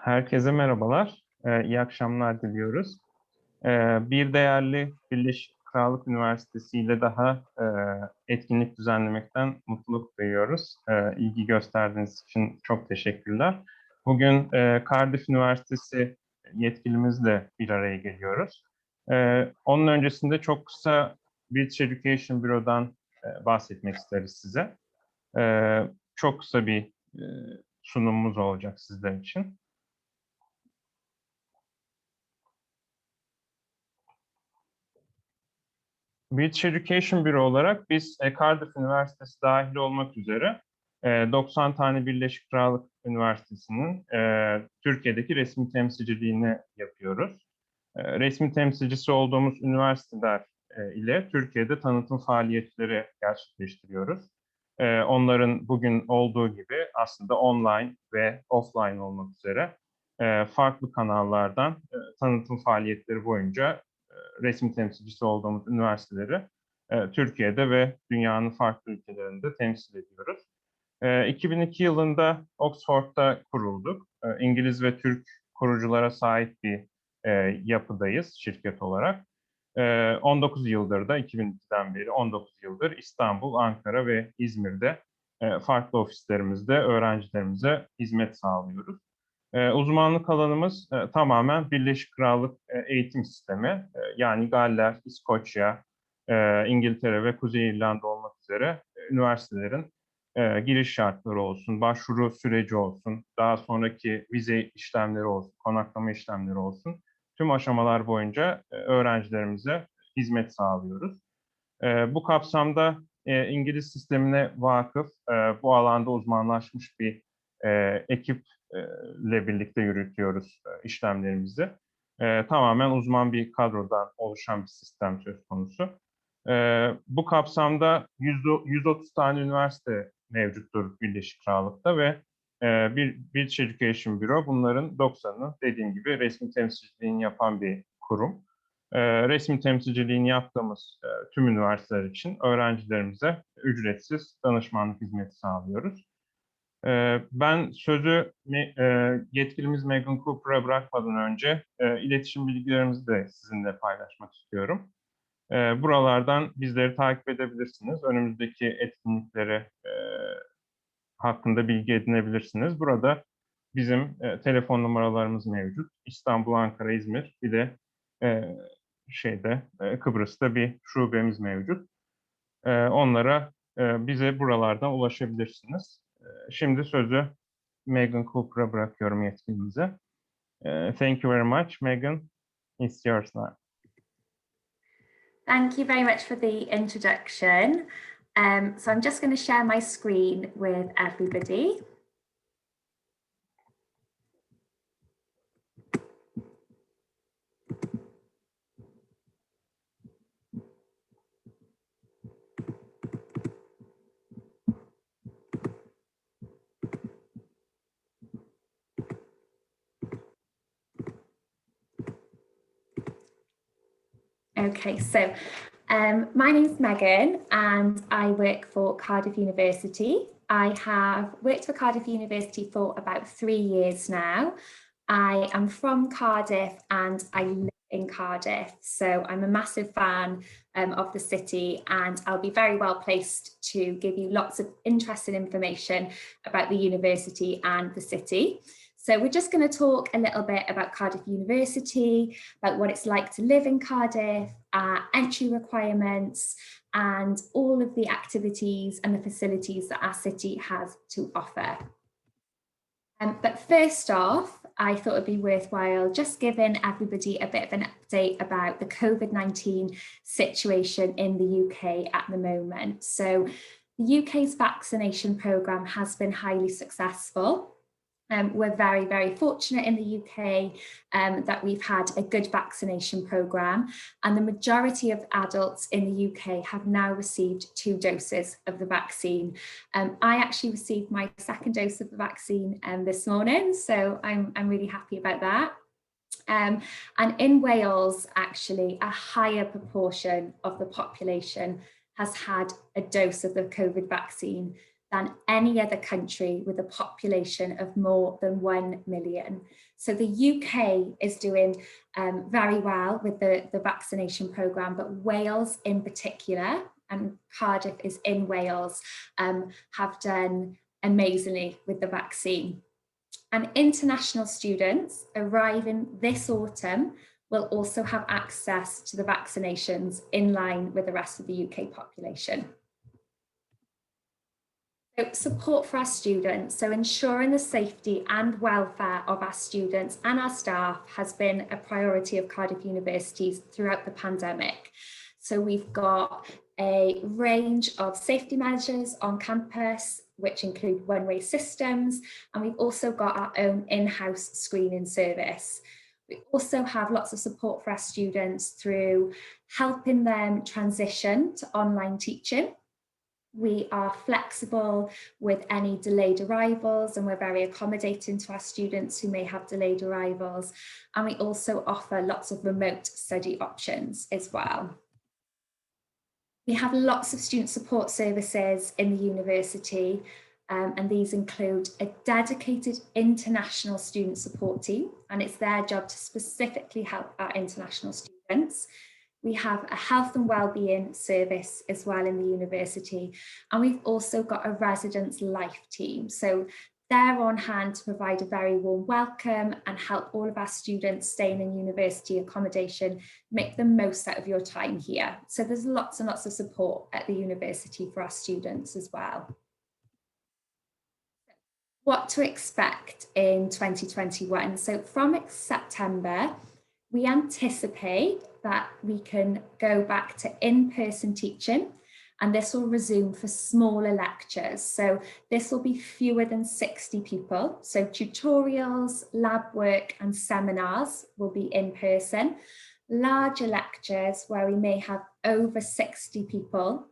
Herkese merhabalar, iyi akşamlar diliyoruz. Bir değerli Birleşik Krallık Üniversitesi ile daha etkinlik düzenlemekten mutluluk duyuyoruz. İlgi gösterdiğiniz için çok teşekkürler. Bugün Cardiff Üniversitesi yetkilimizle bir araya geliyoruz. Onun öncesinde çok kısa British Education Bureau'dan bahsetmek isteriz size. Çok kısa bir sunumumuz olacak sizler için. British Education Bureau olarak biz Cardiff Üniversitesi dahil olmak üzere 90 tane Birleşik Krallık Üniversitesi'nin Türkiye'deki resmi temsilciliğini yapıyoruz. Resmi temsilcisi olduğumuz üniversiteler ile Türkiye'de tanıtım faaliyetleri gerçekleştiriyoruz. Onların bugün olduğu gibi aslında online ve offline olmak üzere farklı kanallardan tanıtım faaliyetleri boyunca resmi temsilcisi olduğumuz üniversiteleri Türkiye'de ve dünyanın farklı ülkelerinde temsil ediyoruz. 2002 yılında Oxford'da kurulduk. İngiliz ve Türk kuruculara sahip bir yapıdayız şirket olarak. 19 yıldır da 2002'den beri 19 yıldır İstanbul, Ankara ve İzmir'de farklı ofislerimizde öğrencilerimize hizmet sağlıyoruz. Uzmanlık alanımız tamamen Birleşik Krallık eğitim sistemi, yani Galler, İskoçya, İngiltere ve Kuzey İrlanda olmak üzere üniversitelerin giriş şartları olsun, başvuru süreci olsun, daha sonraki vize işlemleri olsun, konaklama işlemleri olsun, tüm aşamalar boyunca öğrencilerimize hizmet sağlıyoruz. Bu kapsamda İngiliz sistemine vakıf, bu alanda uzmanlaşmış bir ekip ile birlikte yürütüyoruz işlemlerimizi. Tamamen uzman bir kadrodan oluşan bir sistem söz konusu. Bu kapsamda 130 tane üniversite mevcuttur Birleşik Krallık'ta ve bir British Education Bureau bunların 90'ını dediğim gibi resmi temsilciliğini yapan bir kurum. Resmi temsilciliğini yaptığımız tüm üniversiteler için öğrencilerimize ücretsiz danışmanlık hizmeti sağlıyoruz. Ben sözü yetkilimiz Megan Cooper'a bırakmadan önce iletişim bilgilerimizi de sizinle paylaşmak istiyorum. Buralardan bizleri takip edebilirsiniz. Önümüzdeki etkinlikleri hakkında bilgi edinebilirsiniz. Burada bizim telefon numaralarımız mevcut. İstanbul, Ankara, İzmir, bir de Kıbrıs'ta bir şubemiz mevcut. Onlara bize buralardan ulaşabilirsiniz. Şimdi sözü Megan Cooper'a bırakıyorum yetkilimize. Thank you very much, Megan. It's yours now. Thank you very much for the introduction. So I'm just going to share my screen with everybody. Okay, so my name's Megan and I work for Cardiff University. I have worked for Cardiff University for about 3 years now. I am from Cardiff and I live in Cardiff, so I'm a massive fan of the city, and I'll be very well placed to give you lots of interesting information about the university and the city. So we're just going to talk a little bit about Cardiff University, about what it's like to live in Cardiff, entry requirements, and all of the activities and the facilities that our city has to offer. But first off, I thought it'd be worthwhile just giving everybody a bit of an update about the COVID-19 situation in the UK at the moment. So the UK's vaccination programme has been highly successful. We're very, very fortunate in the UK that we've had a good vaccination programme, and the majority of adults in the UK have now received 2 doses of the vaccine. I actually received my 2nd dose of the vaccine this morning, so I'm really happy about that. And in Wales, actually, a higher proportion of the population has had a dose of the COVID vaccine than any other country with a population of more than 1 million. So the UK is doing very well with the vaccination programme, but Wales in particular, and Cardiff is in Wales, have done amazingly with the vaccine. And international students arriving this autumn will also have access to the vaccinations in line with the rest of the UK population. So support for our students, so ensuring the safety and welfare of our students and our staff has been a priority of Cardiff University's throughout the pandemic. So we've got a range of safety measures on campus, which include one-way systems, and we've also got our own in-house screening service. We also have lots of support for our students through helping them transition to online teaching. We are flexible with any delayed arrivals, and we're very accommodating to our students who may have delayed arrivals. And we also offer lots of remote study options as well. We have lots of student support services in the university, and these include a dedicated international student support team, and it's their job to specifically help our international students. We have a health and wellbeing service as well in the university, and we've also got a residence life team. So they're on hand to provide a very warm welcome and help all of our students staying in university accommodation make the most out of your time here. So there's lots and lots of support at the university for our students as well. What to expect in 2021. So from September, we anticipate that we can go back to in-person teaching, and this will resume for smaller lectures. So this will be fewer than 60 people. So tutorials, lab work and seminars will be in person. Larger lectures where we may have over 60 people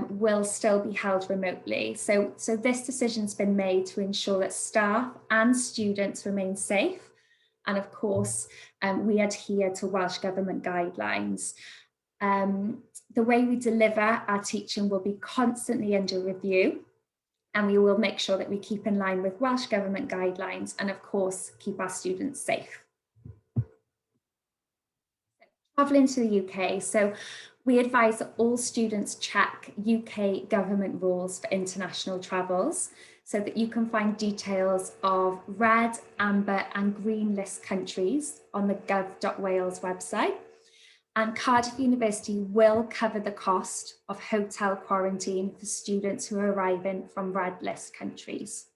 will still be held remotely. So this decision's been made to ensure that staff and students remain safe. And of course, we adhere to Welsh Government guidelines. The way we deliver our teaching will be constantly under review, and we will make sure that we keep in line with Welsh Government guidelines and of course, keep our students safe. Travelling to the UK, so we advise that all students check UK government rules for international travels so that you can find details of red, amber and green list countries on the gov.wales website. And Cardiff University will cover the cost of hotel quarantine for students who are arriving from red list countries.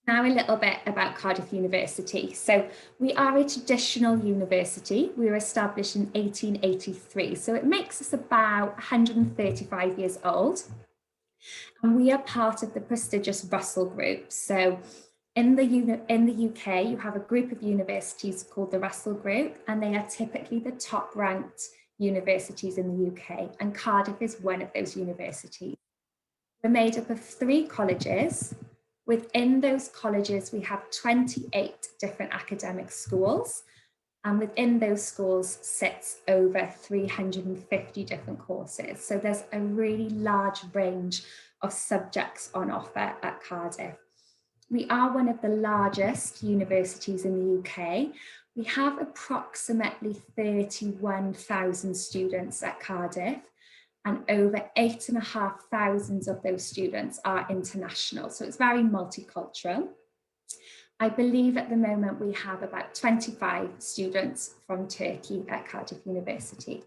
Now a little bit about Cardiff University. So we are a traditional university. We were established in 1883, so it makes us about 135 years old. And we are part of the prestigious Russell Group. So in the UK, you have a group of universities called the Russell Group, and they are typically the top ranked universities in the UK, and Cardiff is one of those universities. We're made up of 3 colleges. Within those colleges, we have 28 different academic schools, and within those schools sits over 350 different courses. So there's a really large range of subjects on offer at Cardiff. We are one of the largest universities in the UK. We have approximately 31,000 students at Cardiff, and over 8,500 of those students are international. So it's very multicultural. I believe at the moment we have about 25 students from Turkey at Cardiff University.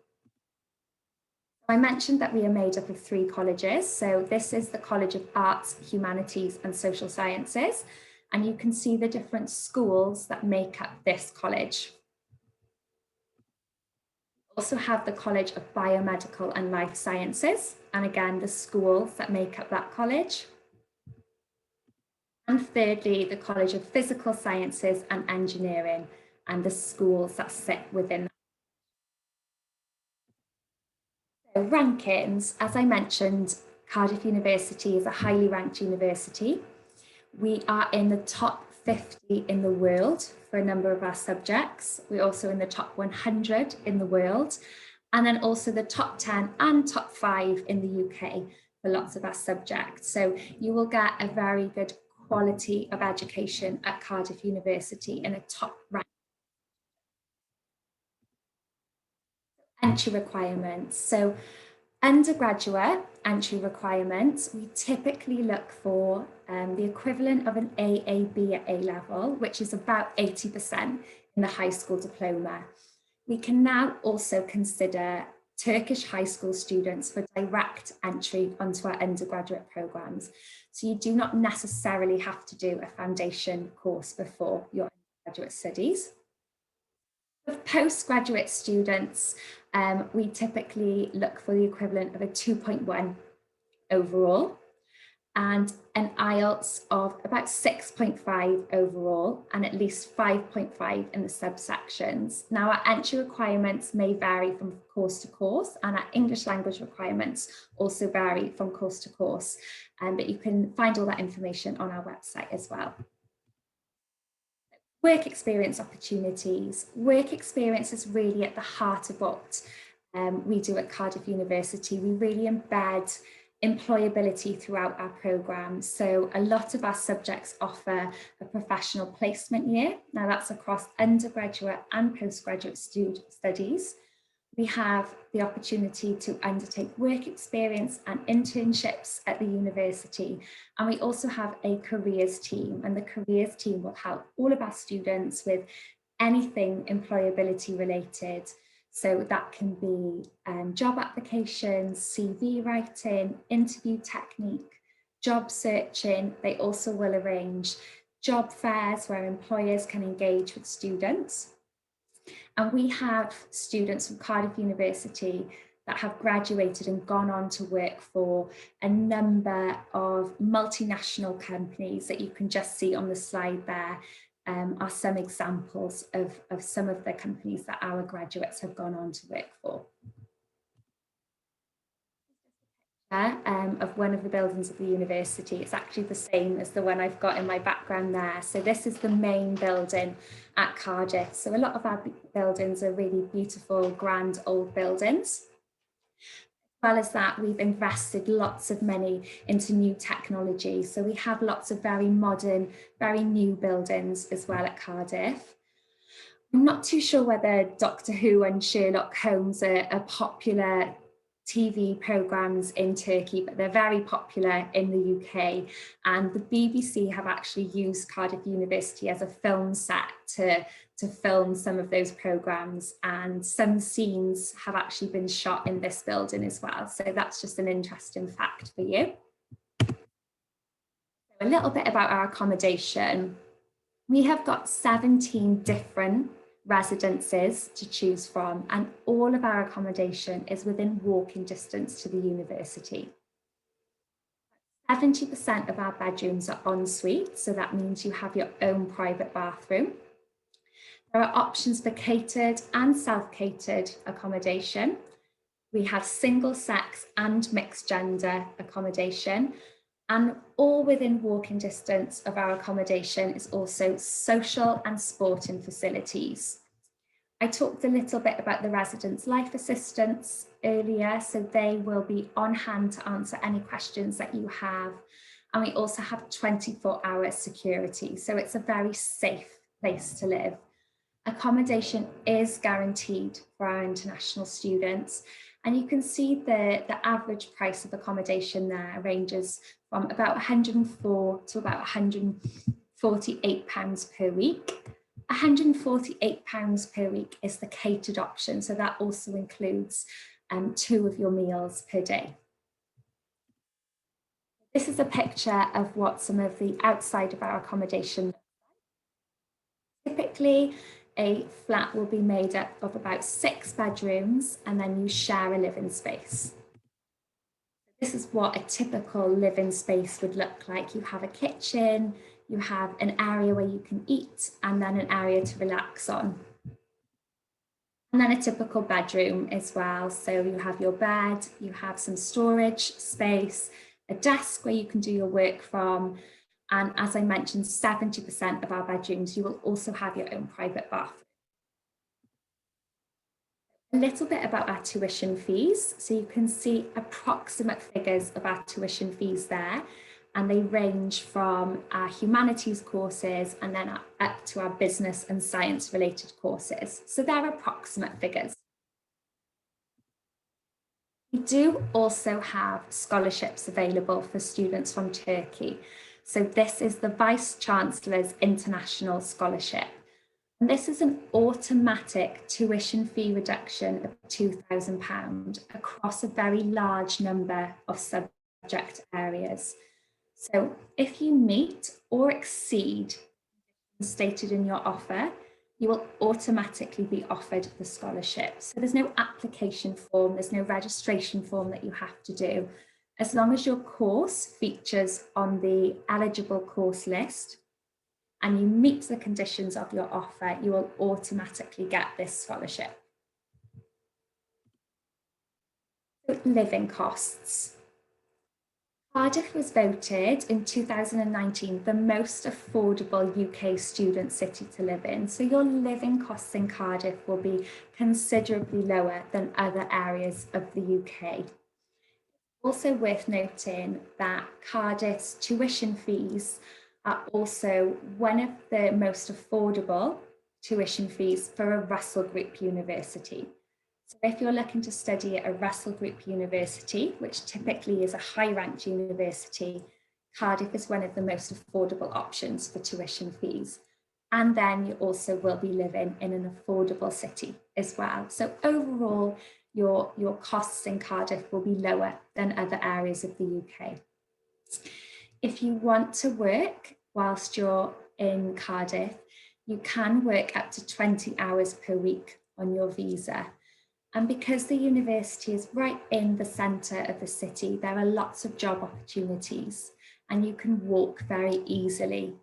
I mentioned that we are made up of 3 colleges. So this is the College of Arts, Humanities and Social Sciences. And you can see the different schools that make up this college. We also have the College of Biomedical and Life Sciences. And again, the schools that make up that college. And thirdly, the College of Physical Sciences and Engineering and the schools that sit within. So rankings, as I mentioned, Cardiff University is a highly ranked university. We are in the top 50 in the world for a number of our subjects. We're also in the top 100 in the world, and then also the top 10 and top 5 in the UK for lots of our subjects. So you will get a very good quality of education at Cardiff University in a top rank. Entry requirements. So undergraduate entry requirements, we typically look for the equivalent of an AAB at A-level, which is about 80% in the high school diploma. We can now also consider Turkish high school students for direct entry onto our undergraduate programs. So you do not necessarily have to do a foundation course before your undergraduate studies. With postgraduate students, we typically look for the equivalent of a 2.1 overall and an IELTS of about 6.5 overall and at least 5.5 in the subsections. Now, our entry requirements may vary from course to course, and our English language requirements also vary from course to course, but you can find all that information on our website as well. Work experience opportunities. Work experience is really at the heart of what we do at Cardiff University. We really embed employability throughout our programmes. So a lot of our subjects offer a professional placement year. Now that's across undergraduate and postgraduate studies. We have the opportunity to undertake work experience and internships at the university. And we also have a careers team, and the careers team will help all of our students with anything employability related. So that can be job applications, CV writing, interview technique, job searching. They also will arrange job fairs where employers can engage with students. And we have students from Cardiff University that have graduated and gone on to work for a number of multinational companies that you can just see on the slide there. Are some examples of some of the companies that our graduates have gone on to work for. Of one of the buildings of the university. It's actually the same as the one I've got in my background there. So this is the main building at Cardiff. So a lot of our buildings are really beautiful, grand old buildings. As well as that, we've invested lots of money into new technology. So we have lots of very modern, very new buildings as well at Cardiff. I'm not too sure whether Doctor Who and Sherlock Holmes are popular TV programmes in Turkey, but they're very popular in the UK. And the BBC have actually used Cardiff University as a film set to film some of those programmes, and some scenes have actually been shot in this building as well. So that's just an interesting fact for you. A little bit about our accommodation. We have got 17 different residences to choose from, and all of our accommodation is within walking distance to the university. 70% of our bedrooms are en suite, so that means you have your own private bathroom. There are options for catered and self-catered accommodation. We have single sex and mixed gender accommodation, and all within walking distance of our accommodation is also social and sporting facilities. I talked a little bit about the residents' life assistants earlier, so they will be on hand to answer any questions that you have. And we also have 24-hour security, so it's a very safe place to live. Accommodation is guaranteed for our international students, and you can see the average price of accommodation there ranges from about £104 to about £148 per week. £148 per week is the catered option, so that also includes 2 of your meals per day. This is a picture of what some of the outside of our accommodation looks like. Typically, a flat will be made up of about 6 bedrooms, and then you share a living space. This is what a typical living space would look like. You have a kitchen, you have an area where you can eat, and then an area to relax on. And then a typical bedroom as well. So you have your bed, you have some storage space, a desk where you can do your work from. And as I mentioned, 70% of our bedrooms, you will also have your own private bathroom. A little bit about our tuition fees. So you can see approximate figures of our tuition fees there, and they range from our humanities courses and then up to our business and science related courses. So they're approximate figures. We do also have scholarships available for students from Turkey. So this is the Vice Chancellor's International Scholarship. And this is an automatic tuition fee reduction of £2,000 across a very large number of subject areas. So if you meet or exceed stated in your offer, you will automatically be offered the scholarship. So there's no application form, there's no registration form that you have to do. As long as your course features on the eligible course list and you meet the conditions of your offer, you will automatically get this scholarship. Living costs. Cardiff was voted in 2019 the most affordable UK student city to live in. So your living costs in Cardiff will be considerably lower than other areas of the UK. Also worth noting that Cardiff's tuition fees are also one of the most affordable tuition fees for a Russell Group university. So if you're looking to study at a Russell Group university, which typically is a high-ranked university, Cardiff is one of the most affordable options for tuition fees. And then you also will be living in an affordable city as well. So overall, your costs in Cardiff will be lower than other areas of the UK. If you want to work whilst you're in Cardiff, you can work up to 20 hours per week on your visa. And because the university is right in the centre of the city, there are lots of job opportunities and you can walk very easily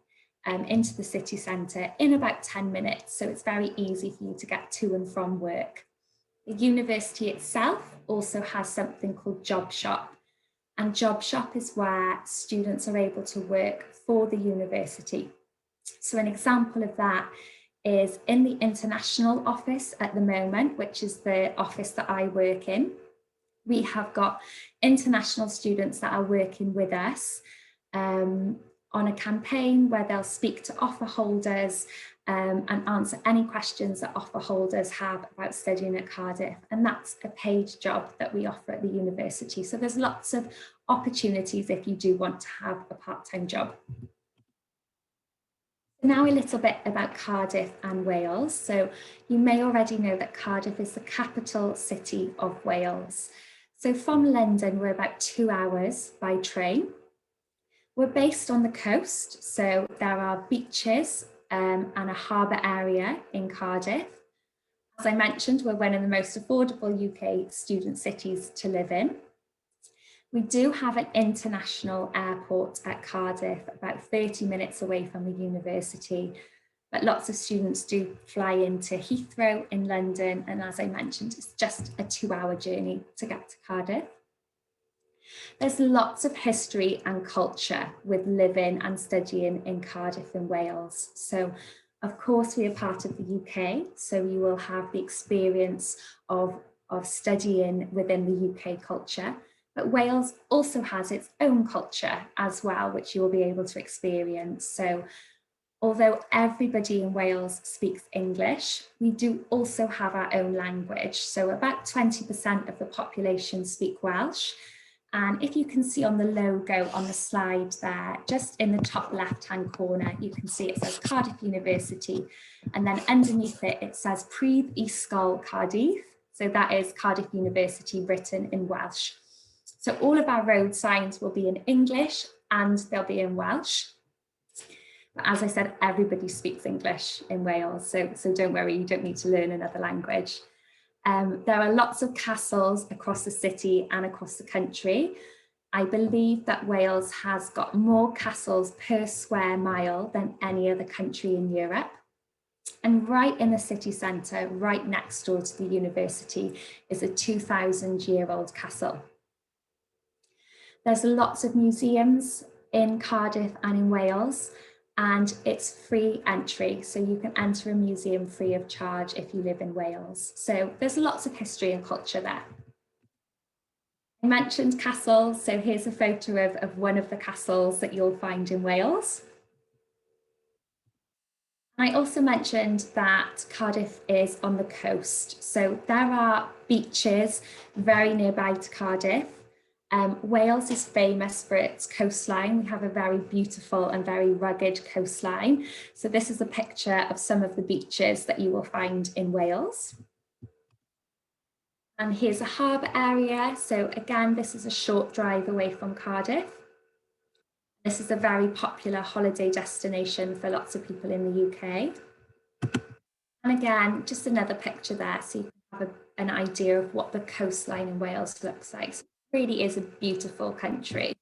into the city centre in about 10 minutes. So it's very easy for you to get to and from work. The university itself also has something called Job Shop. And Job Shop is where students are able to work for the university. So an example of that is in the international office at the moment, which is the office that I work in. We have got international students that are working with us on a campaign where they'll speak to offer holders and answer any questions that offer holders have about studying at Cardiff. And that's a paid job that we offer at the university. So there's lots of opportunities if you do want to have a part-time job. Now a little bit about Cardiff and Wales. So you may already know that Cardiff is the capital city of Wales. So from London, we're about 2 hours by train. We're based on the coast, so there are beaches and a harbour area in Cardiff. As I mentioned, we're one of the most affordable UK student cities to live in. We do have an international airport at Cardiff, about 30 minutes away from the university, but lots of students do fly into Heathrow in London, and as I mentioned, it's just a 2-hour journey to get to Cardiff. There's lots of history and culture with living and studying in Cardiff and Wales. So, of course, we are part of the UK, so you will have the experience of studying within the UK culture. But Wales also has its own culture as well, which you will be able to experience. So although everybody in Wales speaks English, we do also have our own language. So about 20% of the population speak Welsh. And if you can see on the logo on the slide there, just in the top left-hand corner, you can see it says Cardiff University. And then underneath it, it says Prif Ysgol Cardiff. So that is Cardiff University written in Welsh. So all of our road signs will be in English and they'll be in Welsh. But as I said, everybody speaks English in Wales, so don't worry, you don't need to learn another language. There are lots of castles across the city and across the country. I believe that Wales has got more castles per square mile than any other country in Europe. And right in the city centre, right next door to the university, is a 2,000-year-old castle. There's lots of museums in Cardiff and in Wales. and it's free entry. So you can enter a museum free of charge if you live in Wales. So there's lots of history and culture there. I mentioned castles, so here's a photo of one of the castles that you'll find in Wales. I also mentioned that Cardiff is on the coast, so there are beaches very nearby to Cardiff. Wales is famous for its coastline. We have a very beautiful and very rugged coastline. So this is a picture of some of the beaches that you will find in Wales. And here's a harbour area. So again, this is a short drive away from Cardiff. This is a very popular holiday destination for lots of people in the UK. And again, just another picture there, so you can have an idea of what the coastline in Wales looks like. So it really is a beautiful country. As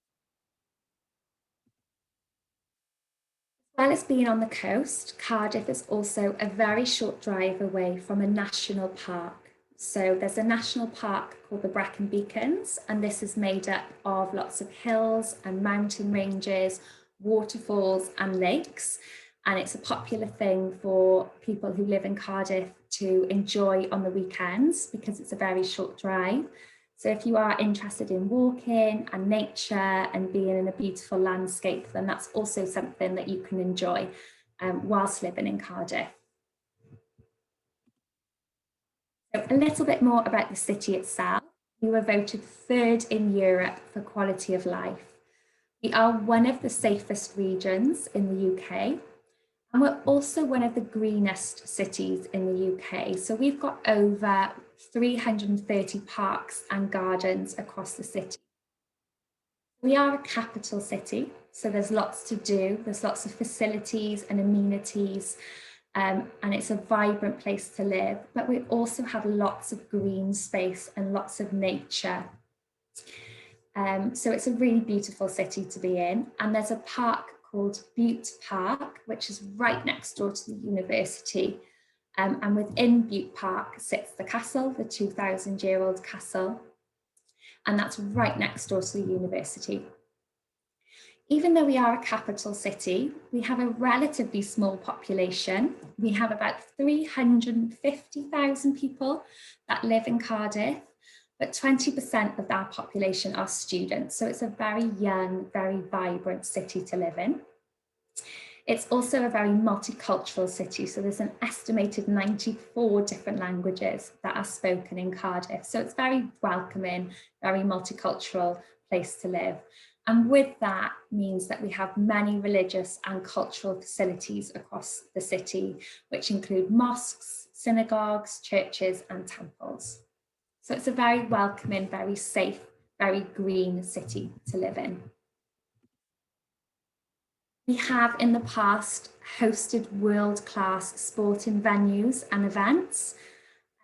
well as being on the coast, Cardiff is also a very short drive away from a national park. So there's a national park called the Brecon Beacons, and this is made up of lots of hills and mountain ranges, waterfalls and lakes. And it's a popular thing for people who live in Cardiff to enjoy on the weekends because it's a very short drive. So if you are interested in walking and nature and being in a beautiful landscape, then that's also something that you can enjoy whilst living in Cardiff. So a little bit more about the city itself. We were voted 3rd in Europe for quality of life. We are one of the safest regions in the UK, and we're also one of the greenest cities in the UK. So we've got over 330 parks and gardens across the city. We are a capital city, so there's lots to do. There's lots of facilities and amenities. And it's a vibrant place to live, but we also have lots of green space and lots of nature. So it's a really beautiful city to be in. And there's a park called Bute Park, which is right next door to the university. And within Bute Park sits the castle, the 2,000-year-old castle. And that's right next door to the university. Even though we are a capital city, we have a relatively small population. We have about 350,000 people that live in Cardiff, but 20% of our population are students. So it's a very young, very vibrant city to live in. It's also a very multicultural city. So there's an estimated 94 different languages that are spoken in Cardiff. So it's very welcoming, very multicultural place to live. And with that means that we have many religious and cultural facilities across the city, which include mosques, synagogues, churches, and temples. So it's a very welcoming, very safe, very green city to live in. We have in the past hosted world-class sporting venues and events.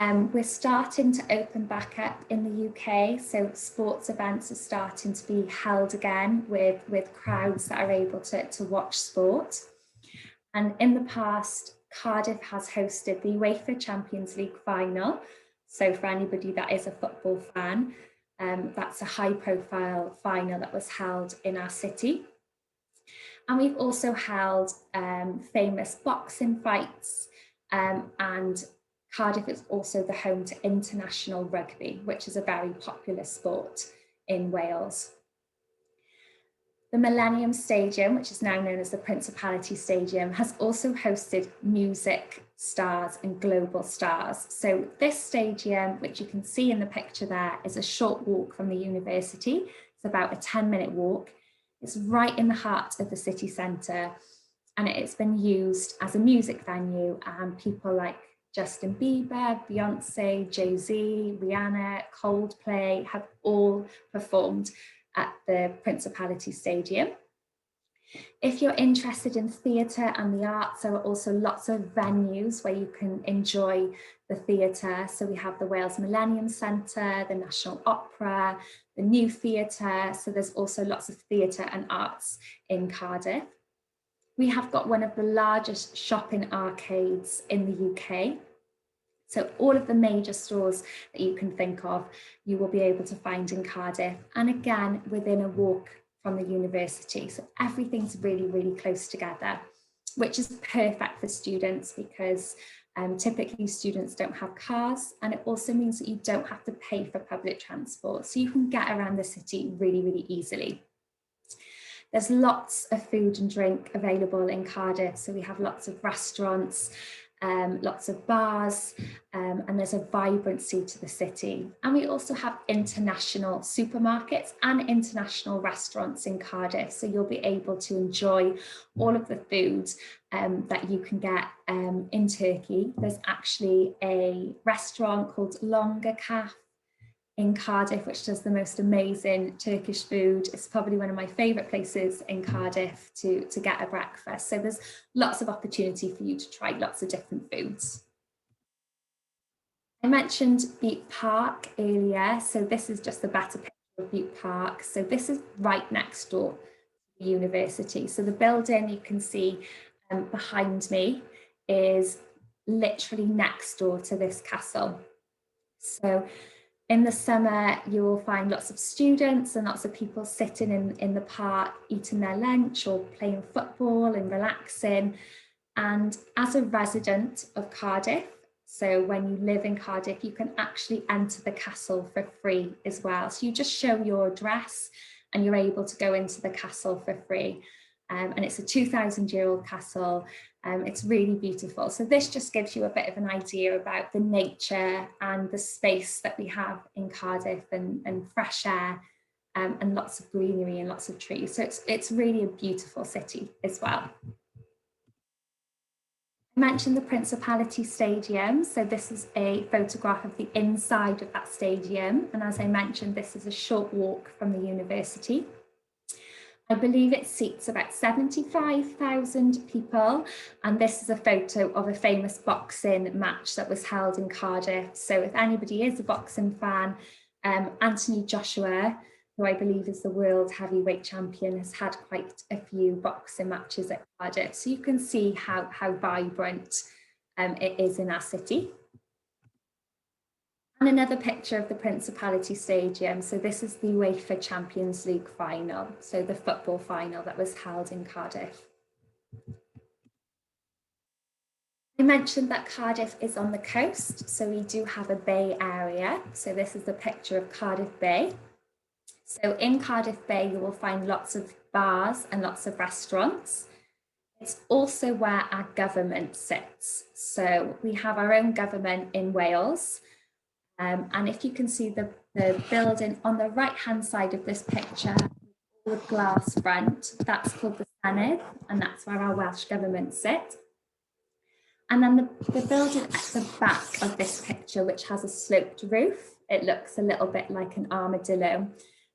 We're starting to open back up in the UK, so sports events are starting to be held again with crowds that are able to watch sport. And in the past, Cardiff has hosted the UEFA Champions League final. So for anybody that is a football fan, that's a high-profile final that was held in our city. And we've also held famous boxing fights, and Cardiff is also the home to international rugby, which is a very popular sport in Wales. The Millennium Stadium, which is now known as the Principality Stadium, has also hosted music stars and global stars. So this stadium, which you can see in the picture there, is a short walk from the university. It's about a 10-minute walk. It's right in the heart of the city centre, and it's been used as a music venue, and people like Justin Bieber, Beyonce, Jay-Z, Rihanna, Coldplay have all performed at the Principality Stadium. If you're interested in theatre and the arts, there are also lots of venues where you can enjoy the theatre. So we have the Wales Millennium Centre, the National Opera, the New Theatre. So there's also lots of theatre and arts in Cardiff. We have got one of the largest shopping arcades in the UK. So all of the major stores that you can think of, you will be able to find in Cardiff. And again, within a walk from the university. So everything's really, really close together. which is perfect for students because typically students don't have cars, and it also means that you don't have to pay for public transport, so you can get around the city really, really easily. There's lots of food and drink available in Cardiff, so we have lots of restaurants, lots of bars, and there's a vibrancy to the city. And we also have international supermarkets and international restaurants in Cardiff, so you'll be able to enjoy all of the food that you can get in Turkey. There's actually a restaurant called Longa in Cardiff, which does the most amazing Turkish food. It's probably one of my favourite places in Cardiff to get a breakfast. So there's lots of opportunity for you to try lots of different foods. I mentioned Butte Park earlier, so this is just a better picture of Butte Park. So this is right next door to the university. So the building you can see behind me is literally next door to this castle. So in the summer, you will find lots of students and lots of people sitting in the park, eating their lunch or playing football and relaxing. And as a resident of Cardiff, so when you live in Cardiff, you can actually enter the castle for free as well. So you just show your address and you're able to go into the castle for free. And it's a 2,000-year-old castle. It's really beautiful. So this just gives you a bit of an idea about the nature and the space that we have in Cardiff, and fresh air and lots of greenery and lots of trees. So it's really a beautiful city as well. I mentioned the Principality Stadium. So this is a photograph of the inside of that stadium. And as I mentioned, this is a short walk from the university. I believe it seats about 75,000 people, and this is a photo of a famous boxing match that was held in Cardiff. So if anybody is a boxing fan, Anthony Joshua, who I believe is the world heavyweight champion, has had quite a few boxing matches at Cardiff. So you can see how vibrant it is in our city. And another picture of the Principality Stadium. So this is the UEFA Champions League final, so the football final that was held in Cardiff. I mentioned that Cardiff is on the coast, so we do have a bay area. So this is a picture of Cardiff Bay. So in Cardiff Bay, you will find lots of bars and lots of restaurants. It's also where our government sits. So we have our own government in Wales. And if you can see the building on the right-hand side of this picture, with glass front, that's called the Senedd, and that's where our Welsh government sit. And then the building at the back of this picture, which has a sloped roof, it looks a little bit like an armadillo.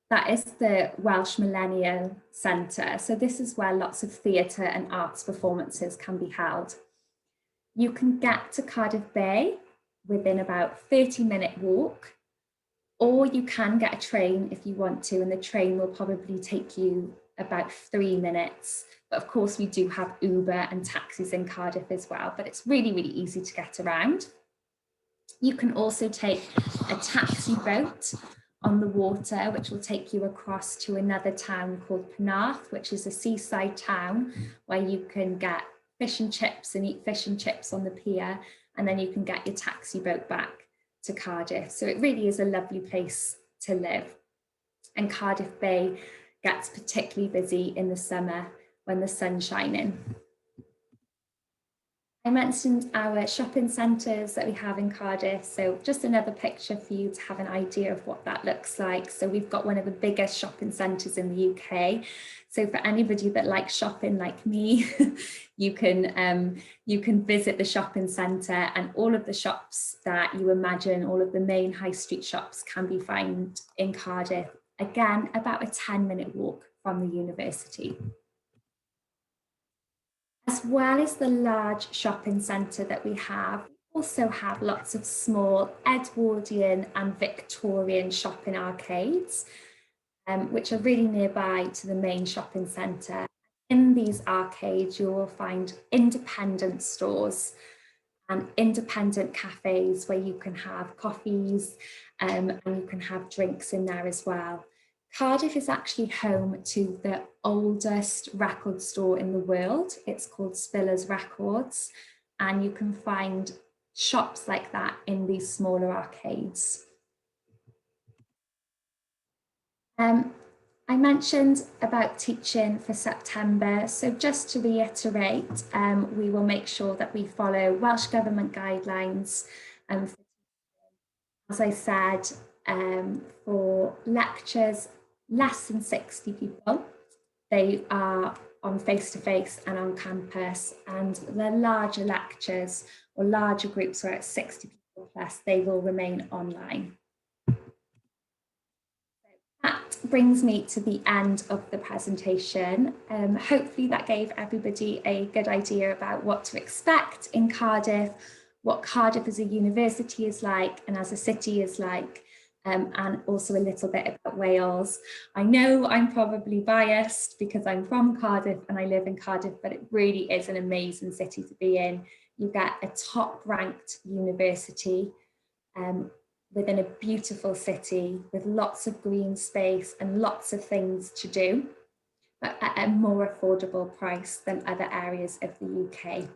That is the Welsh Millennium Centre. So this is where lots of theatre and arts performances can be held. You can get to Cardiff Bay within about 30-minute walk, or you can get a train if you want to, and the train will probably take you about 3 minutes. But of course, we do have Uber and taxis in Cardiff as well, but it's really, really easy to get around. You can also take a taxi boat on the water, which will take you across to another town called Penarth, which is a seaside town where you can get fish and chips and eat fish and chips on the pier, and then you can get your taxi boat back to Cardiff. So it really is a lovely place to live. And Cardiff Bay gets particularly busy in the summer when the sun's shining. I mentioned our shopping centres that we have in Cardiff. So just another picture for you to have an idea of what that looks like. So we've got one of the biggest shopping centres in the UK. So for anybody that likes shopping like me, you can visit the shopping centre, and all of the shops that you imagine, all of the main high street shops can be found in Cardiff. Again, about a 10-minute walk from the university. As well as the large shopping centre that we have, we also have lots of small Edwardian and Victorian shopping arcades, which are really nearby to the main shopping centre. In these arcades, you will find independent stores and independent cafes where you can have coffees and you can have drinks in there as well. Cardiff is actually home to the oldest record store in the world. It's called Spiller's Records, and you can find shops like that in these smaller arcades. I mentioned about teaching for September, so just to reiterate, we will make sure that we follow Welsh Government guidelines. As I said, for lectures less than 60 people, they are on face-to-face and on campus, and the larger lectures or larger groups where it's 60 people plus, they will remain online. That brings me to the end of the presentation. Hopefully that gave everybody a good idea about what to expect in Cardiff, what Cardiff as a university is like and as a city is like, and also a little bit about Wales. I know I'm probably biased because I'm from Cardiff and I live in Cardiff, but it really is an amazing city to be in. You get a top-ranked university within a beautiful city with lots of green space and lots of things to do, but at a more affordable price than other areas of the UK.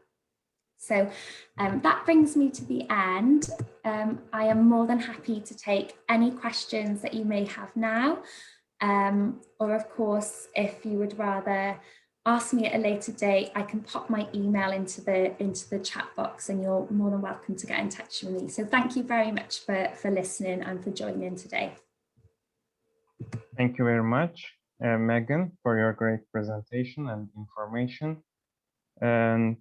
So that brings me to the end. I am more than happy to take any questions that you may have now, or of course, if you would rather ask me at a later date, I can pop my email into the chat box and you're more than welcome to get in touch with me. So thank you very much for listening and for joining today. Thank you very much, Megan, for your great presentation and information. And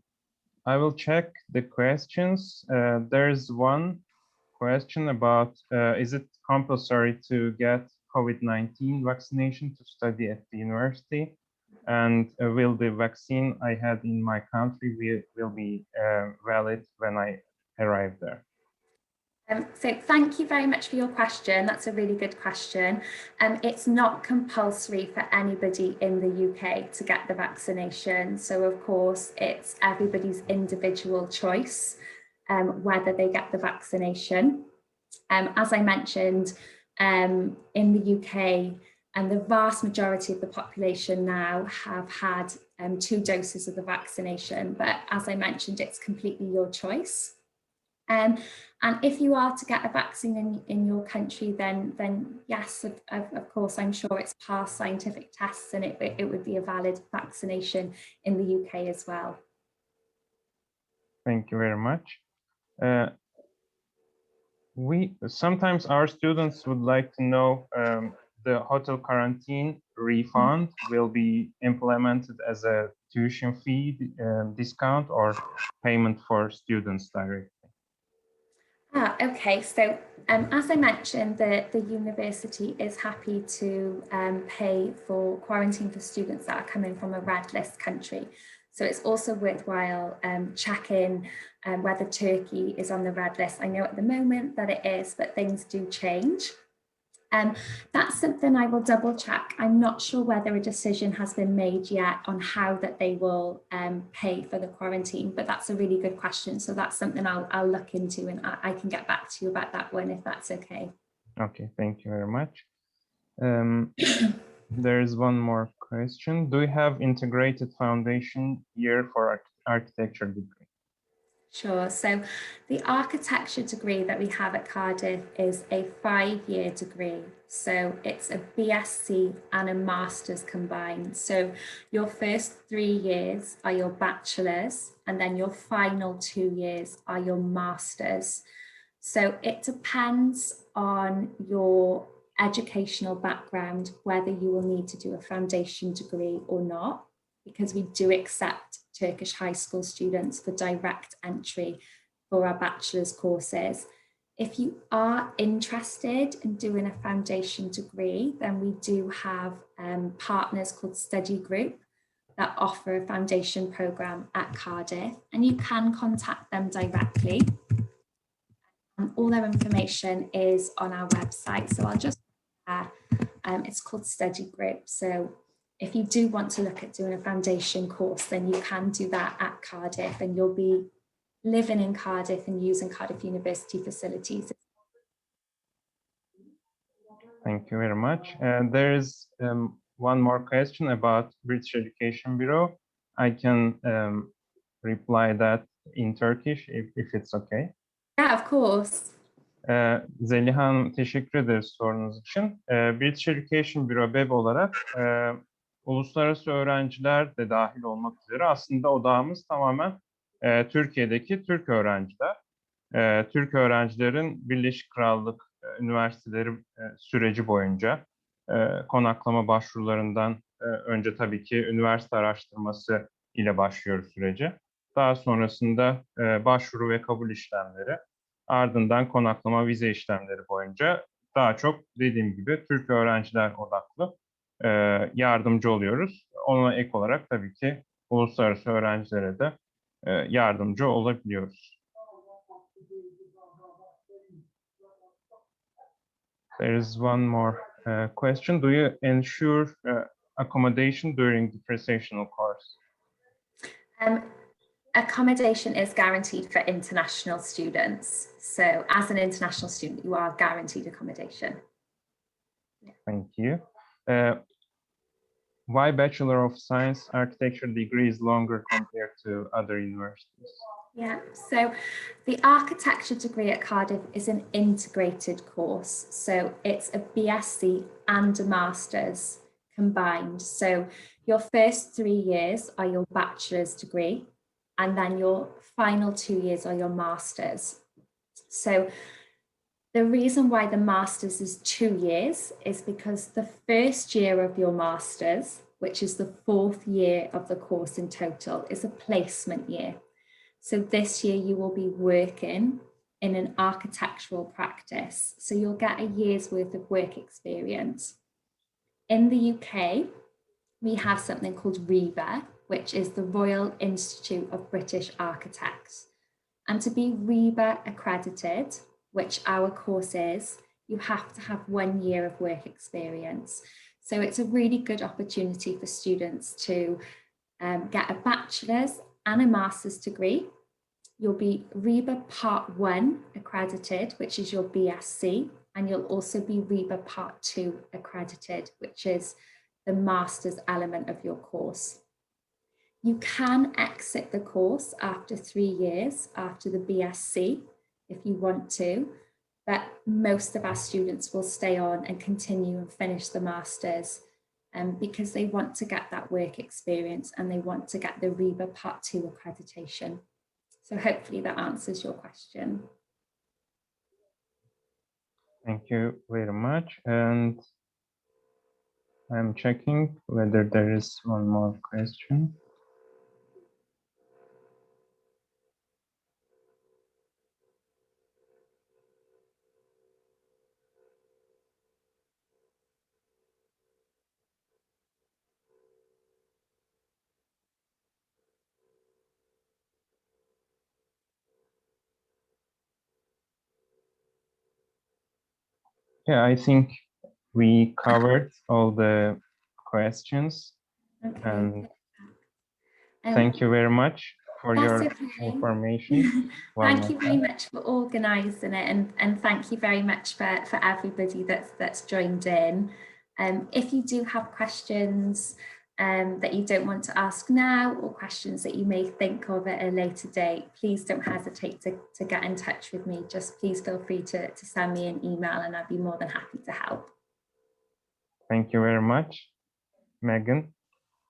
I will check the questions. There's one question about, is it compulsory to get COVID-19 vaccination to study at the university? And will the vaccine I had in my country will be valid when I arrive there? So thank you very much for your question. That's a really good question. It's not compulsory for anybody in the UK to get the vaccination. So of course, it's everybody's individual choice whether they get the vaccination. As I mentioned, in the UK, and the vast majority of the population now have had 2 doses of the vaccination. But as I mentioned, it's completely your choice. And if you are to get a vaccine in your country, then yes, of course, I'm sure it's passed scientific tests and it would be a valid vaccination in the UK as well. Thank you very much. Sometimes our students would like to know the hotel quarantine refund will be implemented as a tuition fee discount or payment for students directly. Okay, so as I mentioned, the university is happy to pay for quarantine for students that are coming from a red list country. So it's also worthwhile checking whether Turkey is on the red list. I know at the moment that it is, but things do change. That's something I will double check. I'm not sure whether a decision has been made yet on how that they will pay for the quarantine, but that's a really good question. So that's something I'll look into and I can get back to you about that one if that's okay. Okay, thank you very much. There's one more question. Do you have integrated foundation year for architecture degree? Sure. So the architecture degree that we have at Cardiff is a 5-year degree. So it's a BSc and a master's combined. So your first 3 years are your bachelor's and then your final 2 years are your master's. So it depends on your educational background, whether you will need to do a foundation degree or not, because we do accept Turkish high school students for direct entry for our bachelor's courses. If you are interested in doing a foundation degree, then we do have partners called Study Group that offer a foundation programme at Cardiff, and you can contact them directly. And all their information is on our website. So I'll just it's called Study Group. So if you do want to look at doing a foundation course, then you can do that at Cardiff and you'll be living in Cardiff and using Cardiff University facilities. Thank you very much. There is one more question about British Education Bureau. I can reply that in Turkish if it's okay. Yeah, of course. Zeliha Hanım, teşekkür ederiz sorunuz için. British Education Bureau BEB olarak uluslararası öğrenciler de dahil olmak üzere aslında odağımız tamamen Türkiye'deki Türk öğrenciler. Türk öğrencilerin Birleşik Krallık üniversiteleri süreci boyunca konaklama başvurularından önce tabii ki üniversite araştırması ile başlıyoruz sürece. Daha sonrasında başvuru ve kabul işlemleri, ardından konaklama vize işlemleri boyunca daha çok dediğim gibi Türk öğrenciler odaklı yardımcı oluyoruz. Ona ek olarak tabii ki uluslararası öğrencilere de yardımcı olabiliyoruz. There is one more question. Do you ensure accommodation during the pre-sessional course? Accommodation is guaranteed for international students. So as an international student, you are guaranteed accommodation. Thank you. Why Bachelor of Science Architecture degree is longer compared to other universities? Yeah, so the architecture degree at Cardiff is an integrated course. So it's a BSc and a master's combined. So your first 3 years are your bachelor's degree, and then your final 2 years are your master's. So the reason why the master's is 2 years is because the first year of your master's, which is the 4th year of the course in total, is a placement year. So this year you will be working in an architectural practice. So you'll get a year's worth of work experience. In the UK, we have something called RIBA, which is the Royal Institute of British Architects. And to be RIBA accredited, which our course is, you have to have 1 year of work experience. So it's a really good opportunity for students to get a bachelor's and a master's degree. You'll be RIBA Part 1 accredited, which is your BSc, and you'll also be RIBA Part 2 accredited, which is the master's element of your course. You can exit the course after 3 years, after the BSc, if you want to, but most of our students will stay on and continue and finish the master's because they want to get that work experience and they want to get the RIBA Part 2 accreditation. So hopefully that answers your question. Thank you very much. And I'm checking whether there is one more question. Yeah, I think we covered all the questions. Okay. And thank you very much for your information. Thank you very much for organising it, and thank you very much for everybody that's joined in. If you do have questions that you don't want to ask now, or questions that you may think of at a later date, please don't hesitate to get in touch with me. Just please feel free to send me an email and I'd be more than happy to help. Thank you very much, Megan.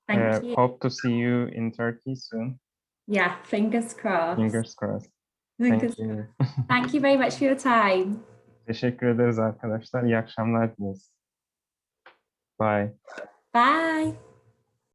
Thank you. Hope to see you in Turkey soon. Yeah, fingers crossed. Fingers crossed. Fingers Thank you. Thank you very much for your time. Teşekkür ederiz arkadaşlar. İyi akşamlar dileriz. Bye. Bye.